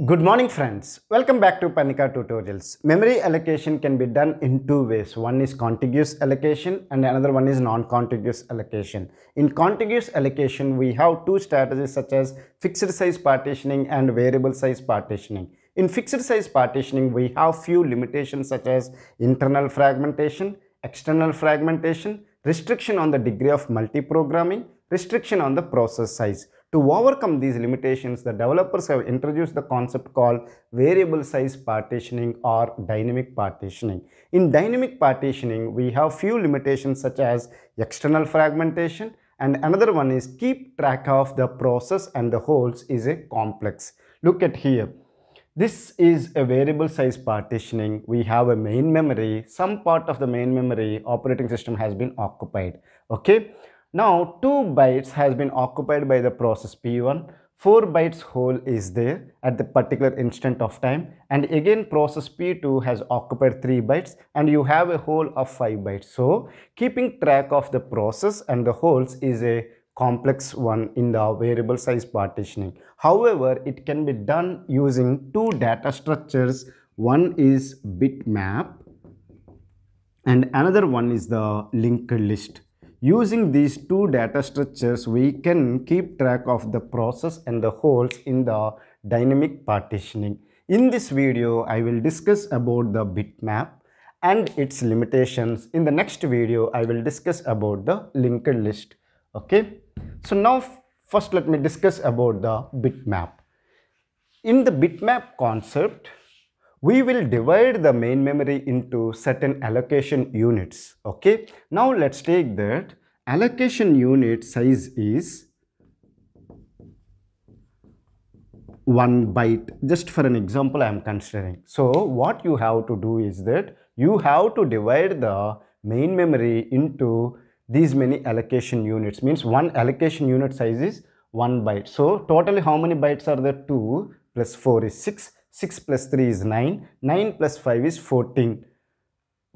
Good morning friends, welcome back to Panika Tutorials. Memory allocation can be done in two ways. One is contiguous allocation and another one is non-contiguous allocation. In contiguous allocation, we have two strategies such as fixed size partitioning and variable size partitioning. In fixed size partitioning, we have few limitations such as internal fragmentation, external fragmentation, restriction on the degree of multiprogramming, restriction on the process size. To overcome these limitations, the developers have introduced the concept called variable size partitioning or dynamic partitioning. In dynamic partitioning, we have few limitations such as external fragmentation, and another one is keep track of the process and the holes is a complex. Look at here. This is a variable size partitioning. We have a main memory. Some part of the main memory operating system has been occupied. Okay. Now 2 bytes has been occupied by the process P1, 4 bytes hole is there at the particular instant of time, and again process P2 has occupied 3 bytes and you have a hole of 5 bytes. So keeping track of the process and the holes is a complex one in the variable size partitioning. However, it can be done using two data structures. One is bitmap and another one is the linked list. Using these two data structures, we can keep track of the process and the holes in the dynamic partitioning. In this video, I will discuss about the bitmap and its limitations. In the next video, I will discuss about the linked list. Okay. So now first let me discuss about the bitmap. In the bitmap concept, we will divide the main memory into certain allocation units. Okay. Now let's take that allocation unit size is 1 byte. Just for an example I am considering. So what you have to do is that you have to divide the main memory into these many allocation units. Means one allocation unit size is 1 byte. So totally how many bytes are there? 2 plus 4 is 6. 6 plus 3 is 9, 9 plus 5 is 14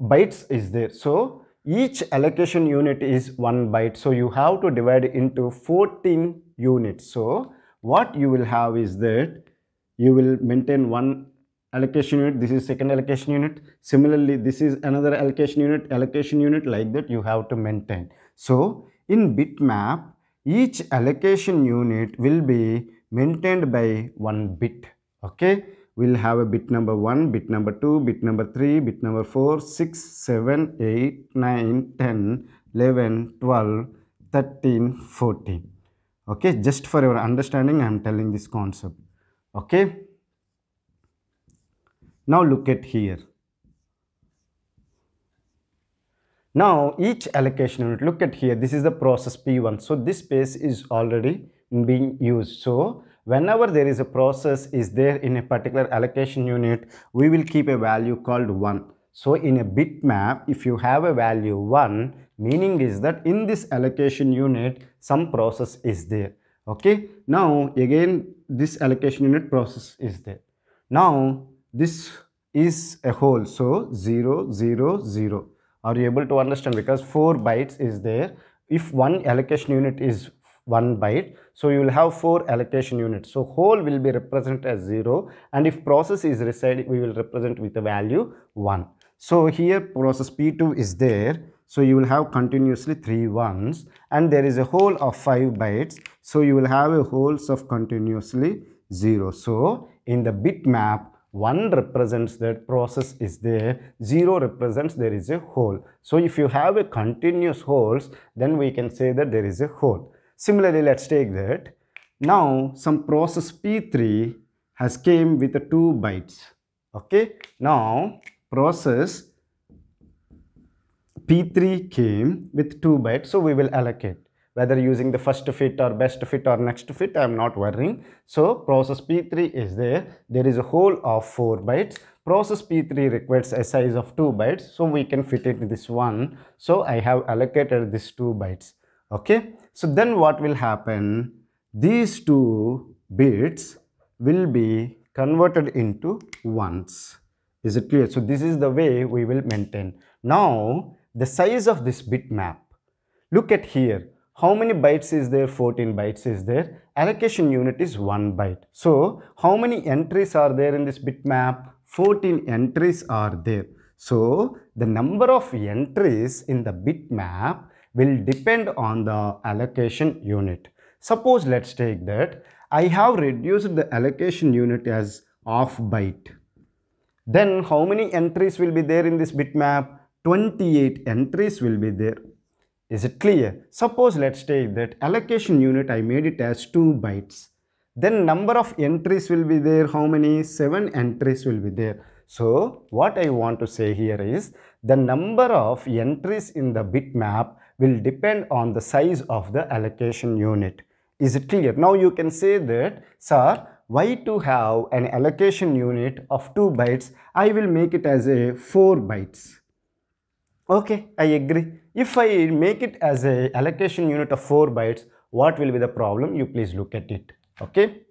bytes is there. So each allocation unit is 1 byte. So you have to divide it into 14 units. So what you will have is that you will maintain one allocation unit. This is second allocation unit. Similarly, this is another allocation unit like that you have to maintain. So in bitmap, each allocation unit will be maintained by 1 bit. Okay. We'll have a bit number 1, bit number 2, bit number 3, bit number 4, 6, 7, 8, 9, 10, 11, 12, 13, 14. Okay, just for your understanding, I am telling this concept. Okay. Now look at here. Now each allocation unit, look at here, this is the process P1. So this space is already being used. So whenever there is a process is there in a particular allocation unit, we will keep a value called 1. So in a bitmap, if you have a value 1, meaning is that in this allocation unit, some process is there. Okay. Now again, this allocation unit process is there. Now this is a hole. So 0, 0, 0. Are you able to understand? Because 4 bytes is there. If one allocation unit is 1 byte, so you will have 4 allocation units. So hole will be represented as 0, and if process is residing, we will represent with the value 1. So here process P2 is there. So you will have continuously 3 ones, and there is a hole of 5 bytes. So you will have a holes of continuously 0. So in the bitmap, 1 represents that process is there, 0 represents there is a hole. So if you have a continuous holes, then we can say that there is a hole. Similarly, let's take that. Now some process P3 has came with 2 bytes. Okay. Now process P3 came with 2 bytes. So we will allocate. Whether using the first fit or best fit or next fit, I am not worrying. So process P3 is there. There is a hole of 4 bytes. Process P3 requires a size of 2 bytes. So we can fit it in this one. So I have allocated this 2 bytes. Okay. So then what will happen? These 2 bits will be converted into ones. Is it clear? So this is the way we will maintain. Now the size of this bitmap. Look at here. How many bytes is there? 14 bytes is there. Allocation unit is 1 byte. So how many entries are there in this bitmap? 14 entries are there. So the number of entries in the bitmap will depend on the allocation unit. Suppose let's take that I have reduced the allocation unit as half byte. Then how many entries will be there in this bitmap? 28 entries will be there. Is it clear? Suppose let's take that allocation unit I made it as 2 bytes. Then number of entries will be there. How many? 7 entries will be there. So what I want to say here is the number of entries in the bitmap will depend on the size of the allocation unit. Is it clear? Now you can say that, sir, why to have an allocation unit of 2 bytes? I will make it as a 4 bytes. Okay, I agree. If I make it as a allocation unit of 4 bytes, what will be the problem? You please look at it. Okay,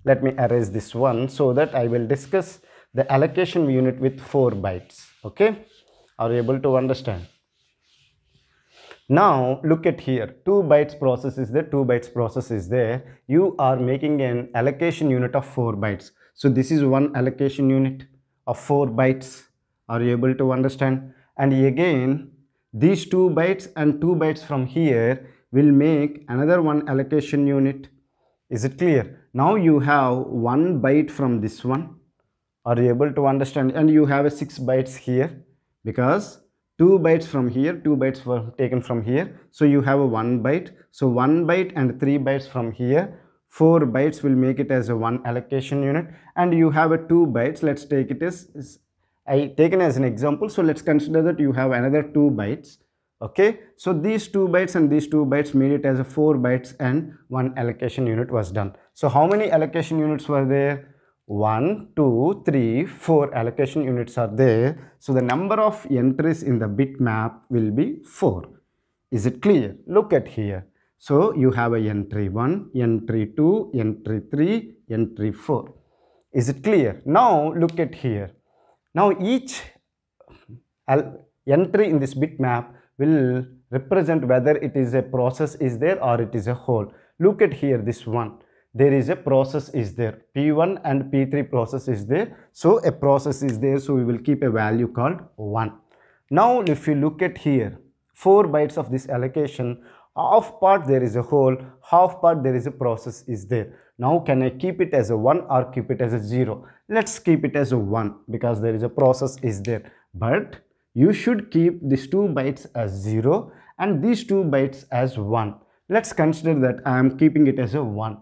let me erase this one so that I will discuss the allocation unit with 4 bytes. Okay, are you able to understand? Now look at here, 2 bytes process is there, 2 bytes process is there. You are making an allocation unit of 4 bytes. So this is one allocation unit of 4 bytes. Are you able to understand? And again, these 2 bytes and 2 bytes from here will make another one allocation unit. Is it clear? Now you have 1 byte from this one. Are you able to understand? And you have a 6 bytes here because 2 bytes from here, 2 bytes were taken from here. So you have a 1 byte. So 1 byte and 3 bytes from here. 4 bytes will make it as a 1 allocation unit. And you have a 2 bytes. Let's take it as I taken as an example. So let's consider that you have another 2 bytes. Okay. So these 2 bytes and these 2 bytes made it as a 4 bytes and 1 allocation unit was done. So how many allocation units were there? 1, 2, 3, 4 allocation units are there. So the number of entries in the bitmap will be 4. Is it clear? Look at here. So you have a entry 1, entry 2, entry 3, entry 4. Is it clear? Now look at here. Now each entry in this bitmap will represent whether it is a process is there or it is a whole. Look at here, this one. There is a process is there. P1 and P3 process is there. So a process is there. So we will keep a value called 1. Now if you look at here, 4 bytes of this allocation, half part there is a whole, half part there is a process is there. Now can I keep it as a 1 or keep it as a 0? Let's keep it as a 1 because there is a process is there. But you should keep these 2 bytes as 0 and these 2 bytes as 1. Let's consider that I am keeping it as a 1.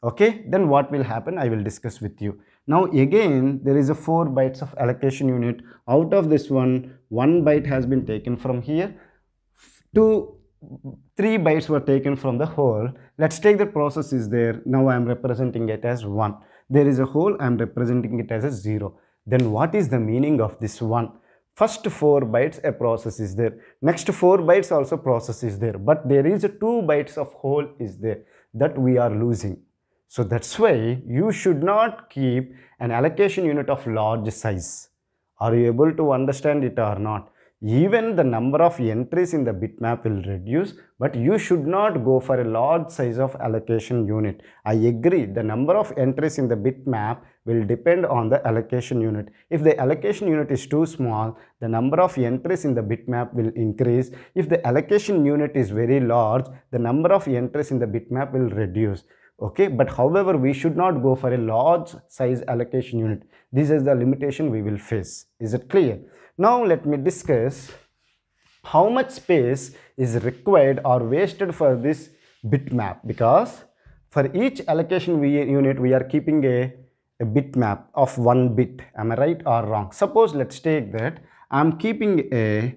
Okay, then what will happen? I will discuss with you. Now again, there is a 4 bytes of allocation unit. Out of this one, 1 byte has been taken from here. 3 bytes were taken from the whole. Let's take the process is there. Now I am representing it as 1. There is a whole, I am representing it as a 0. Then what is the meaning of this 1? First 4 bytes a process is there. Next 4 bytes also process is there. But there is a 2 bytes of whole is there that we are losing. So that's why you should not keep an allocation unit of large size. Are you able to understand it or not? Even the number of entries in the bitmap will reduce, but you should not go for a large size of allocation unit. I agree, the number of entries in the bitmap will depend on the allocation unit. If the allocation unit is too small, the number of entries in the bitmap will increase. If the allocation unit is very large, the number of entries in the bitmap will reduce. Okay, but however, we should not go for a large size allocation unit. This is the limitation we will face. Is it clear? Now let me discuss how much space is required or wasted for this bitmap, because for each allocation unit we are keeping a bitmap of 1 bit. Am I right or wrong? Suppose let's take that I am keeping a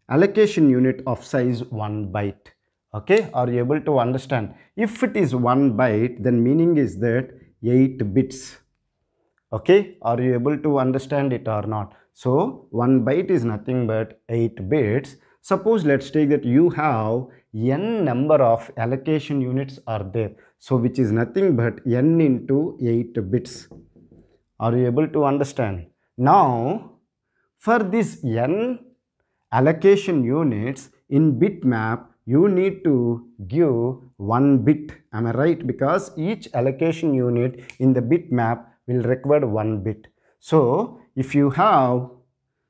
allocation unit of size 1 byte. Okay, are you able to understand? If it is 1 byte, then meaning is that 8 bits. Okay, are you able to understand it or not? So 1 byte is nothing but 8 bits. Suppose let's take that you have n number of allocation units are there. So which is nothing but n into 8 bits. Are you able to understand? Now for this n allocation units, in bitmap you need to give 1 bit. Am I right? Because each allocation unit in the bitmap will require 1 bit. So if you have,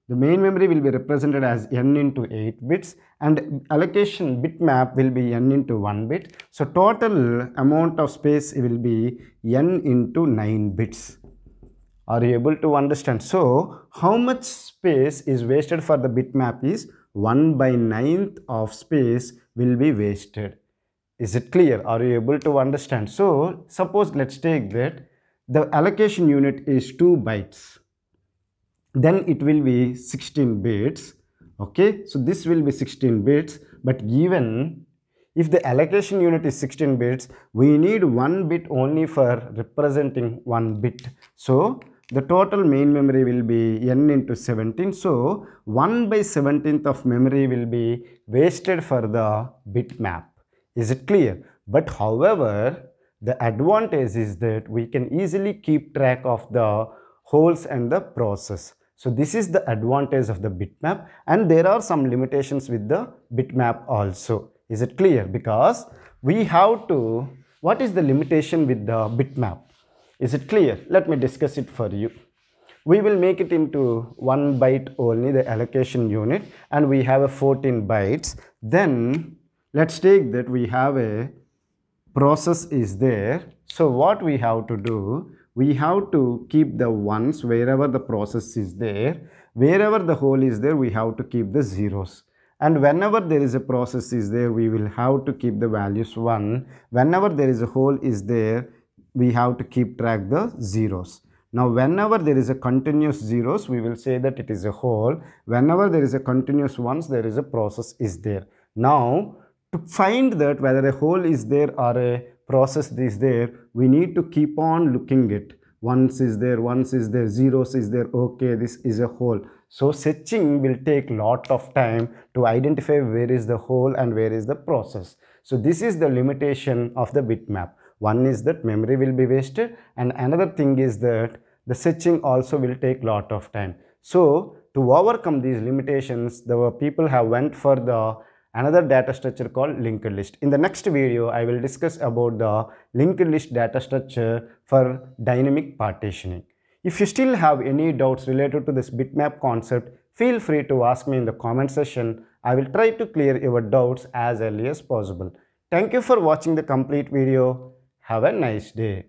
the main memory will be represented as n into 8 bits and allocation bitmap will be n into 1 bit. So total amount of space will be n into 9 bits. Are you able to understand? So how much space is wasted for the bitmap is 1 by 9th of space will be wasted. Is it clear? Are you able to understand? So suppose let's take that the allocation unit is 2 bytes. Then it will be 16 bits. Okay, so this will be 16 bits, but given if the allocation unit is 16 bits, we need 1 bit only for representing 1 bit. So the total main memory will be n into 17. So 1 by 17th of memory will be wasted for the bitmap. Is it clear? But however, the advantage is that we can easily keep track of the holes and the process. So this is the advantage of the bitmap, and there are some limitations with the bitmap also. Is it clear? Because we have to, what is the limitation with the bitmap? Is it clear? Let me discuss it for you. We will make it into 1 byte only, the allocation unit, and we have a 14 bytes. Then let's take that we have a process is there. So what we have to do, we have to keep the ones wherever the process is there. Wherever the hole is there, we have to keep the zeros. And whenever there is a process is there, we will have to keep the values 1. Whenever there is a hole is there, we have to keep track the zeros. Now whenever there is a continuous zeros, we will say that it is a hole. Whenever there is a continuous ones, there is a process is there. Now to find that whether a hole is there or a process is there, we need to keep on looking at ones is there, zeros is there, okay, this is a hole. So searching will take lot of time to identify where is the hole and where is the process. So this is the limitation of the bitmap. One is that memory will be wasted, and another thing is that the searching also will take lot of time. So to overcome these limitations, the people have went for the another data structure called linked list. In the next video, I will discuss about the linked list data structure for dynamic partitioning. If you still have any doubts related to this bitmap concept, feel free to ask me in the comment section. I will try to clear your doubts as early as possible. Thank you for watching the complete video. Have a nice day.